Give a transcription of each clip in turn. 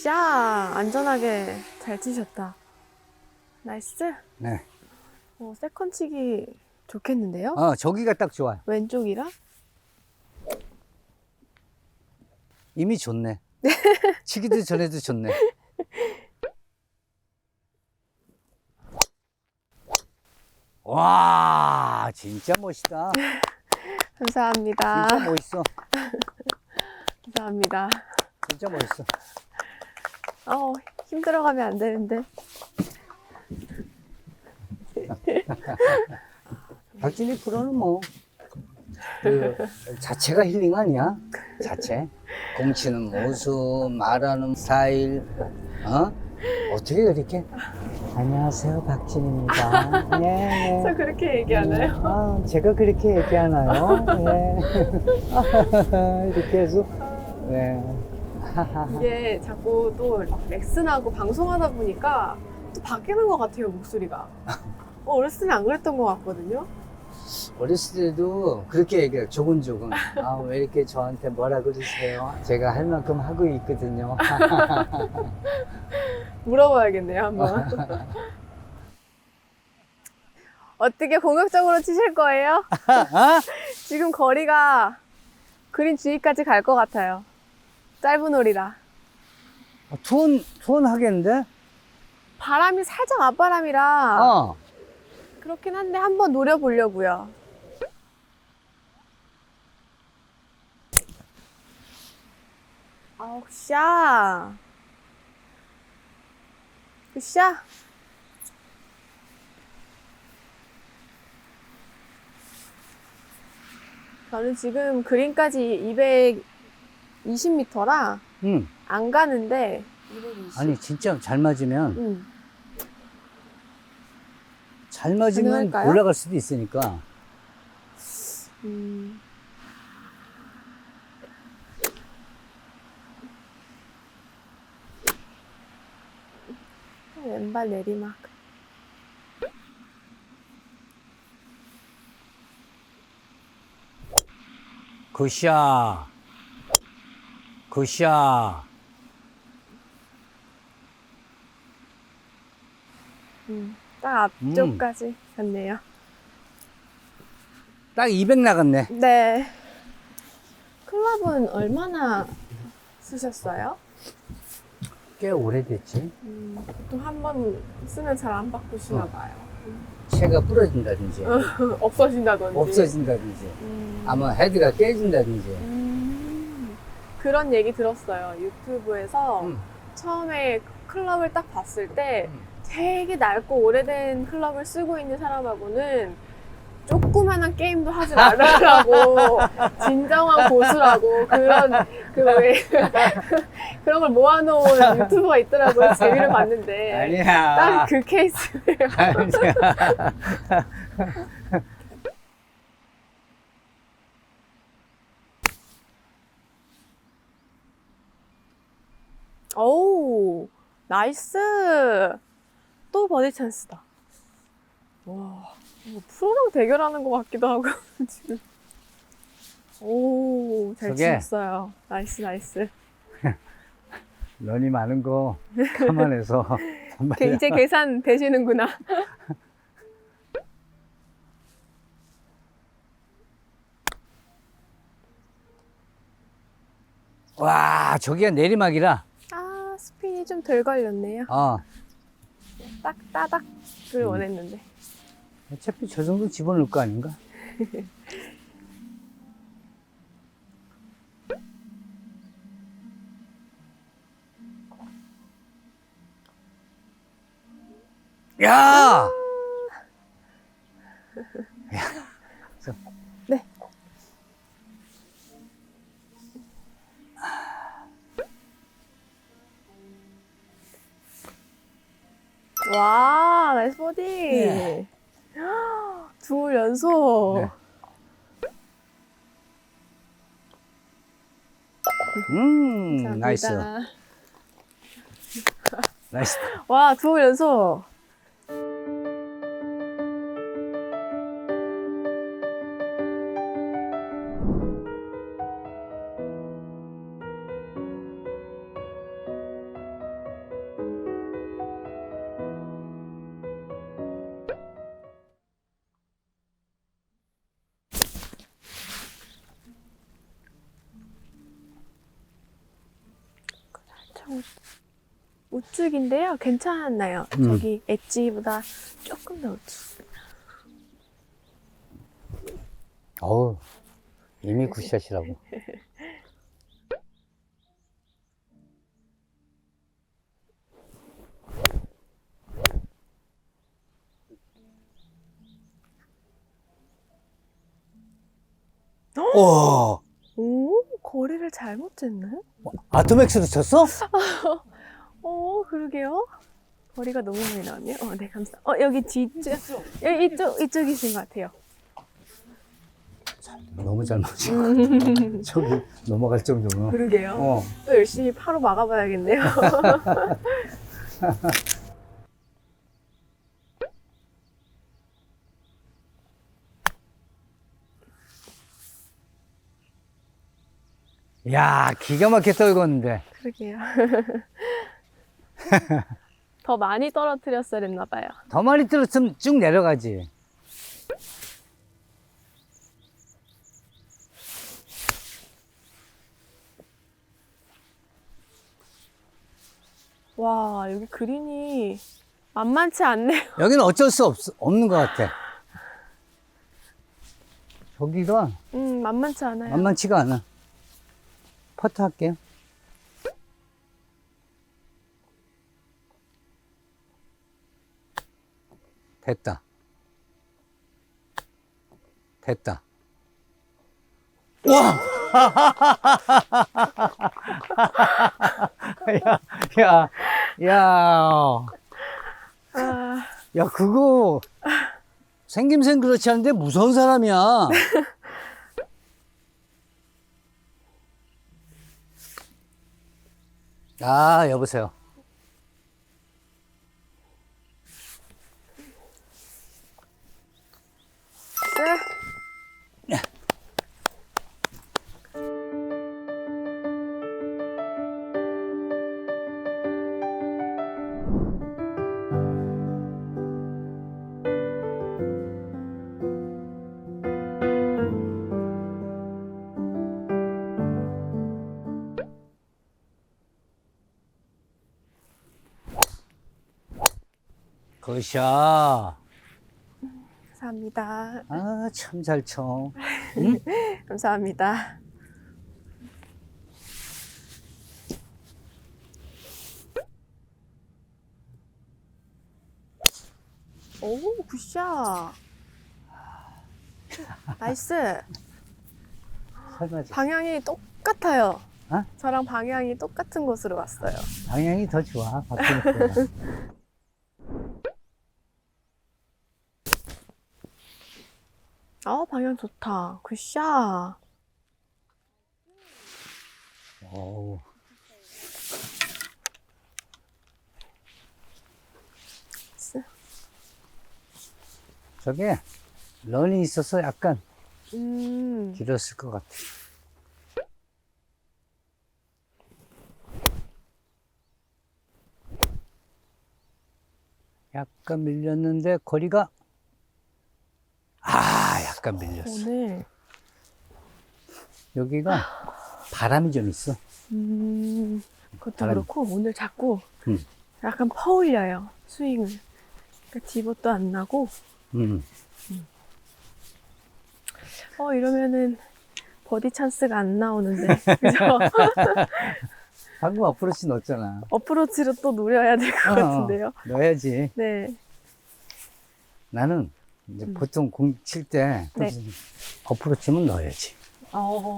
샤! 안전하게 잘 치셨다. 나이스. 네. 세컨 치기 좋겠는데요? 저기가 딱 좋아요. 왼쪽이라? 이미 좋네. 치기도 전에도 좋네. 와, 진짜 멋있다. 감사합니다. 진짜 멋있어. 감사합니다. 진짜 멋있어. 힘들어가면 안 되는데. 박진희 프로는 뭐, 자체가 힐링 아니야? 자체. 공치는 모습, 말하는 스타일, 어떻게 그렇게? 안녕하세요, 박진입니다. 네, 저 그렇게 얘기하나요? 제가 그렇게 얘기하나요? 네. 이렇게 해서, 네. 이게 자꾸 또 렉슨하고 방송하다 보니까 또 바뀌는 것 같아요, 목소리가. 어렸을 때는 안 그랬던 것 같거든요. 어렸을 때도 그렇게 얘기해요. 조근조근. 왜 이렇게 저한테 뭐라 그러세요? 제가 할 만큼 하고 있거든요. 물어봐야겠네요, 한번. 어떻게 공격적으로 치실 거예요? 지금 거리가 그린 주위까지 갈 것 같아요. 짧은 홀이라. 투혼 하겠는데? 바람이 살짝 앞바람이라 그렇긴 한데 한번 노려보려고요. 샤. 샤. 저는 지금 그린까지 220m라 안 가는데 220. 아니 진짜 잘 맞으면 잘 맞으면 가능할까요? 올라갈 수도 있으니까. 왼발 내리막. 굿샷. 굿샷. 딱 앞쪽까지 갔네요. 딱 200 나갔네. 네. 클럽은 얼마나 쓰셨어요? 꽤 오래됐지. 보통 한 번 쓰면 잘 안 바꾸시나 봐요. 채가 부러진다든지 없어진다든지. 없어진다든지 아마 헤드가 깨진다든지. 그런 얘기 들었어요. 유튜브에서 처음에 클럽을 딱 봤을 때 되게 넓고 오래된 클럽을 쓰고 있는 사람하고는 조그만한 게임도 하지 말라고 진정한 고수라고 그런 그런 걸 모아놓은 유튜버가 있더라고요. 재미를 봤는데 아니야. 딱 그 케이스예요. 아니야. 오, 나이스. 또 버디 찬스다. 와, 이거 프로랑 대결하는 것 같기도 하고 지금. 오, 잘 저게- 치셨어요. 나이스, 나이스. 런이 많은 거 감안해서 이제 계산 되시는구나. 와, 저기가 내리막이라. 스핀이 좀 덜 걸렸네요. 딱 따닥을 원했는데. 어차피 저 정도 집어넣을 거 아닌가? 야! 네. 와, 나이스 버디. 네. 두 홀 연속. 네. 나이스. 감사합니다. 나이스. 와, 두 홀 연속. 우측인데요. 괜찮나요? 저기 엣지보다 조금 더 우측. 어우, 이미 굿샷이라고. 와, 오, 거리를 잘못 쟀네. 아토맥스도 쳤어? 그러게요. 거리가 너무 많이 나왔네요. 네, 여기 뒤쪽, 여기 이쪽이신 것 같아요. 너무 잘 맞아. 저기 넘어갈 정도면. 그러게요. 또 열심히 파로 막아봐야겠네요. 야, 기가 막히게 떨궜는데. 그러게요. 더 많이 떨어뜨렸어야 했나 봐요. 더 많이 들었으면 쭉 내려가지. 와, 여기 그린이 만만치 않네요. 여기는 어쩔 수 없는 것 같아. 저기가 만만치 않아요. 만만치가 않아. 퍼트 할게요. 됐다. 됐다. 와! 야, 야, 야, 아, 야, 그거 생김새는 그렇지 않은데 무서운 사람이야. 아, 여보세요. 굿샷. 감사합니다. 아, 참 잘 쳐. 감사합니다. 오, 굿샷. 나이스. 설마 방향이 똑같아요. 어? 저랑 방향이 똑같은 곳으로 왔어요. 방향이 더 좋아. 바뀌니까. 방향 좋다. 굿샷. 어우. 저게 런이 있어서 약간 길었을 것 같아. 약간 밀렸는데 거리가 약간 밀렸어. 오늘 여기가 바람이 좀 있어. 그것도 바람이. 그렇고 오늘 자꾸 음. 약간 퍼올려요. 스윙을. 그러니까 디봇도 안 나고. 이러면은 버디 찬스가 안 나오는데. 그죠? 방금 어프로치 넣었잖아. 어프로치로 또 노려야 될 것 같은데요. 넣어야지. 네. 나는 이제 보통 공 칠 때 네. 어프로치면 넣어야지.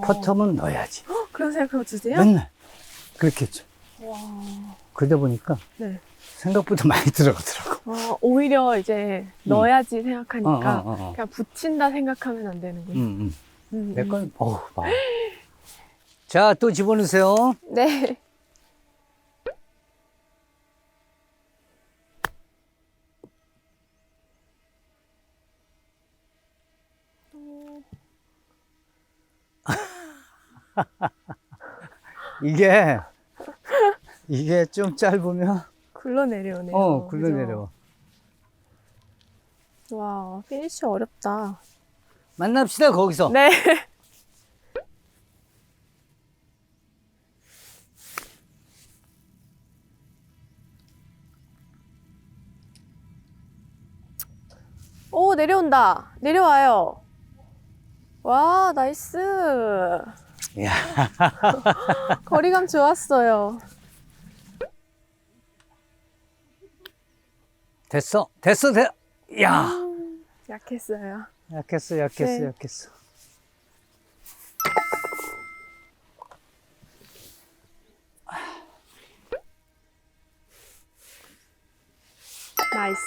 퍼터면 넣어야지. 그런 생각하고 주세요? 맨날 그렇게 했죠. 와. 그러다 보니까 네. 생각보다 많이 들어가더라고. 오히려 이제 넣어야지 생각하니까 어. 그냥 붙인다 생각하면 안 되는군요. 내 건, 봐. 자, 또 집어넣으세요. 네. 이게 좀 짧으면, 굴러내려오네요. 굴러내려. 그죠? 와, 피니쉬 어렵다. 만납시다, 거기서. 네. 오, 내려온다. 내려와요. 와, 나이스. 야. 거리감 좋았어요. 됐어. 야. 약했어요. 약했어.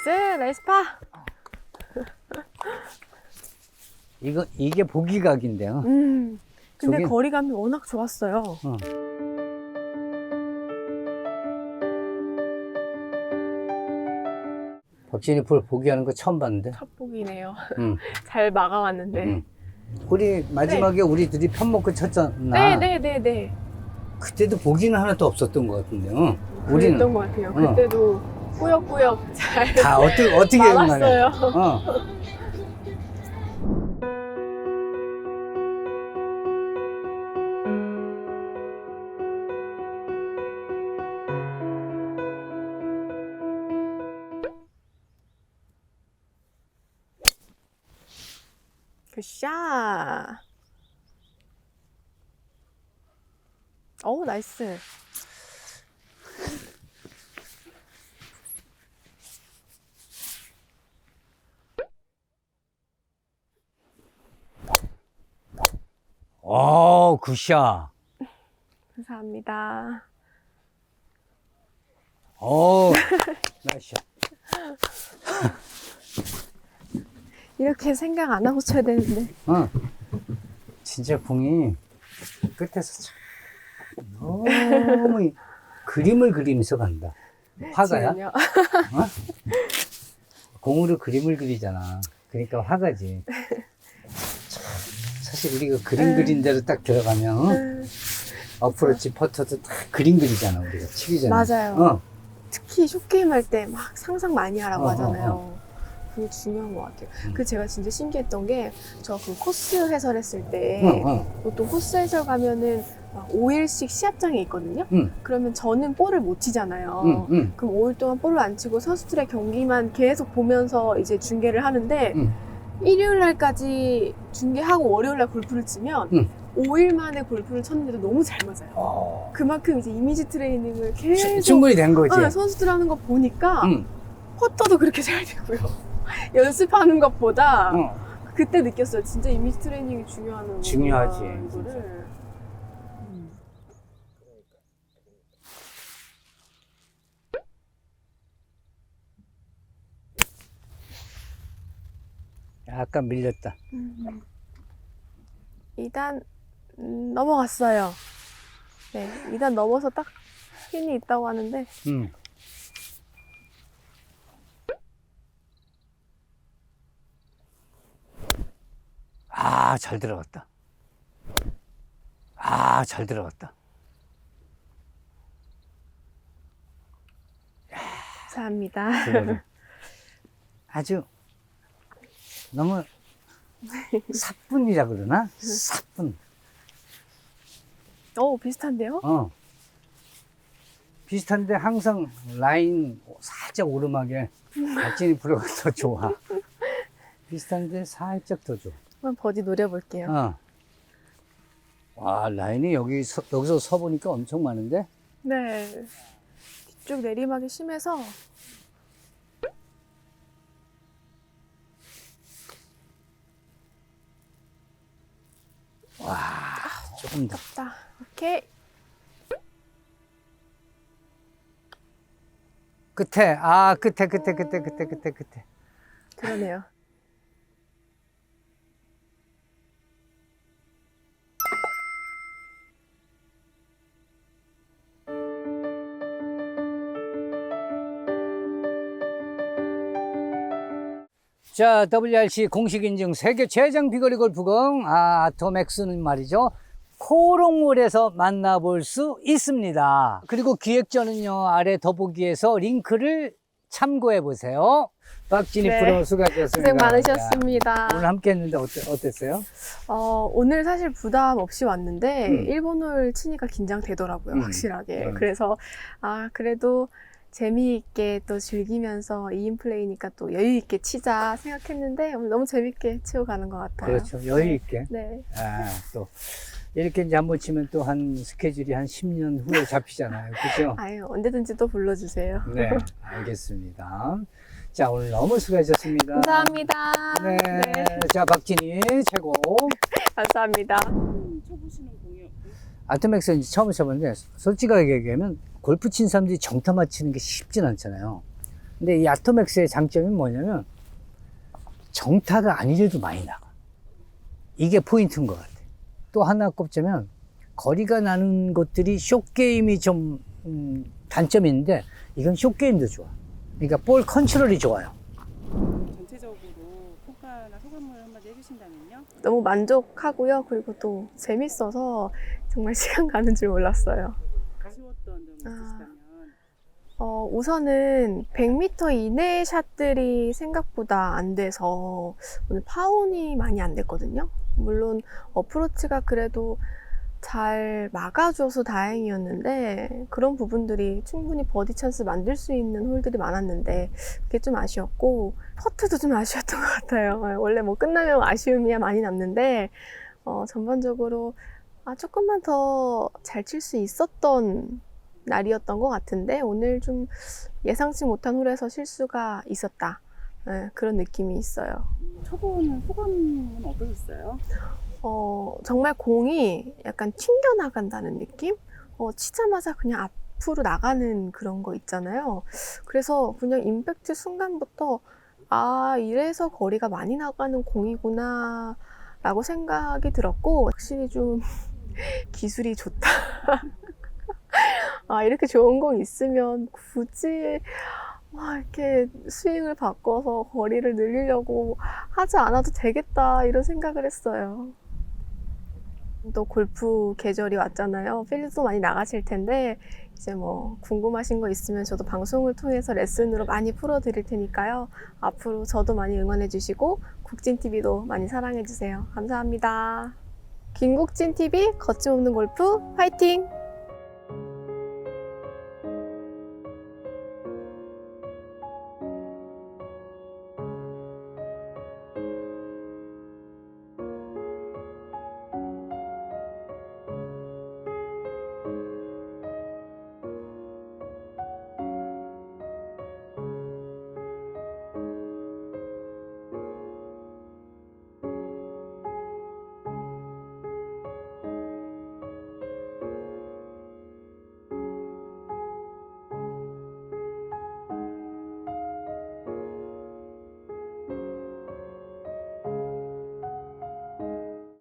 네. 나이스 파. 이게 보기각인데요. 근데 저기- 거리감이 워낙 좋았어요. 박진이 볼 보기하는 거 처음 봤는데. 첫 보기네요. 응. 잘 막아왔는데. 응. 우리 마지막에 우리 편 먹고 쳤잖아. 네네네네. 그때도 보기는 하나도 없었던 것 같은데요. 우리는 그랬던 것 같아요. 그때도 꾸역꾸역 잘 다 어떻게 막았어요. 어. 굿샷. 어우, 나이스. 굿샷. 감사합니다. 나이스. 이렇게 생각 안 하고 쳐야 되는데. 진짜 공이 끝에서 참 너무 그림을 그리면서 간다. 화가야? 지금요? 공으로 그림을 그리잖아. 그러니까 화가지. 참, 사실 우리가 그림 그린 대로 딱 들어가면 어프로치 퍼터도 딱 그림 그리잖아. 우리가 치기 전에. 맞아요. 특히 숏게임 할 때 막 상상 많이 하라고 어, 하잖아요. 그게 중요한 것 같아요. 그 제가 진짜 신기했던 게 저 그 코스 해설했을 때 보통 코스 해설 가면은 막 5일씩 시합장에 있거든요. 그러면 저는 볼을 못 치잖아요. 그럼 5일 동안 볼을 안 치고 선수들의 경기만 계속 보면서 이제 중계를 하는데 일요일 날까지 중계하고 월요일 날 골프를 치면 5일 만에 골프를 쳤는데도 너무 잘 맞아요. 그만큼 이제 이미지 트레이닝을 계속 충분히 된 거지. 선수들 하는 거 보니까 퍼터도 그렇게 잘 되고요. 연습하는 것보다 그때 느꼈어요. 진짜 이미지 트레이닝이 중요하는 중요하지, 이거를. 약간 밀렸다. 2단 넘어갔어요. 네, 2단 넘어서 딱 핀이 있다고 하는데 잘 들어갔다. 잘 들어갔다. 감사합니다. 그거를 아주 너무 사뿐이라 그러나? 사뿐. 비슷한데요? 비슷한데 항상 라인 살짝 오르막에 박진이 프로가 더 좋아. 비슷한데 살짝 더 좋아. 한번 버디 노려볼게요. 와, 라인이 여기서 서보니까 엄청 많은데? 네. 뒤쪽 내리막이 심해서 조금 더. 딱 오케이. 끝에. 끝에. 그러네요. 자, WRC 공식 인증 세계 최장 비거리 골프공 아토맥스는 말이죠. 코롱홀에서 만나볼 수 있습니다. 그리고 기획전은요, 아래 더보기에서 링크를 참고해 보세요. 박진희 네. 프로 수고하셨습니다. 고생 많으셨습니다. 오늘 함께 했는데 어땠어요? 오늘 사실 부담 없이 왔는데 일본어를 치니까 긴장되더라고요, 확실하게. 그래서 그래도 재미있게 또 즐기면서 2인 플레이니까 또 여유있게 치자 생각했는데 오늘 너무 재밌게 치고 가는 것 같아요. 그렇죠. 여유 있게. 네. 또 이렇게 이제 한번 치면 또 한 스케줄이 한 10년 후에 잡히잖아요. 그죠? 아유, 언제든지 또 불러주세요. 네, 알겠습니다. 자, 오늘 너무 수고하셨습니다. 감사합니다. 네. 네. 자, 박진희 최고. 감사합니다. 쳐보시는 공이 아토맥스 이제 처음 쳐봤는데 솔직하게 얘기하면 골프 친 사람들이 정타 맞히는 게 쉽진 않잖아요. 근데 이 아토맥스의 장점이 뭐냐면 정타가 아니래도 많이 나가. 이게 포인트인 것 같아. 또 하나 꼽자면 거리가 나는 것들이 숏게임이 좀 단점이 있는데 이건 숏게임도 좋아. 그러니까 볼 컨트롤이 좋아요. 전체적으로 평가나 소감을 한마디 해주신다면요? 너무 만족하고요. 그리고 또 재밌어서 정말 시간 가는 줄 몰랐어요. 아쉬웠던 점이 있으시다면 우선은 100m 이내 샷들이 생각보다 안 돼서 오늘 파운이 많이 안 됐거든요. 물론 어프로치가 그래도 잘 막아줘서 다행이었는데 그런 부분들이 충분히 버디 찬스 만들 수 있는 홀들이 많았는데 그게 좀 아쉬웠고 퍼트도 좀 아쉬웠던 것 같아요. 원래 뭐 끝나면 아쉬움이 많이 남는데 전반적으로 조금만 더 잘 칠 수 있었던 날이었던 것 같은데 오늘 좀 예상치 못한 홀에서 실수가 있었다. 그런 느낌이 있어요. 초보는 소감은 어떠셨어요? 정말 공이 약간 튕겨나간다는 느낌? 치자마자 그냥 앞으로 나가는 그런 거 있잖아요. 그래서 그냥 임팩트 순간부터 이래서 거리가 많이 나가는 공이구나 라고 생각이 들었고 확실히 좀 기술이 좋다. 이렇게 좋은 공 있으면 굳이 이렇게 스윙을 바꿔서 거리를 늘리려고 하지 않아도 되겠다 이런 생각을 했어요. 또 골프 계절이 왔잖아요. 필드도 많이 나가실 텐데 이제 뭐 궁금하신 거 있으면 저도 방송을 통해서 레슨으로 많이 풀어드릴 테니까요. 앞으로 저도 많이 응원해 주시고 국진TV도 많이 사랑해 주세요. 감사합니다. 김국진TV 거침없는 골프 화이팅!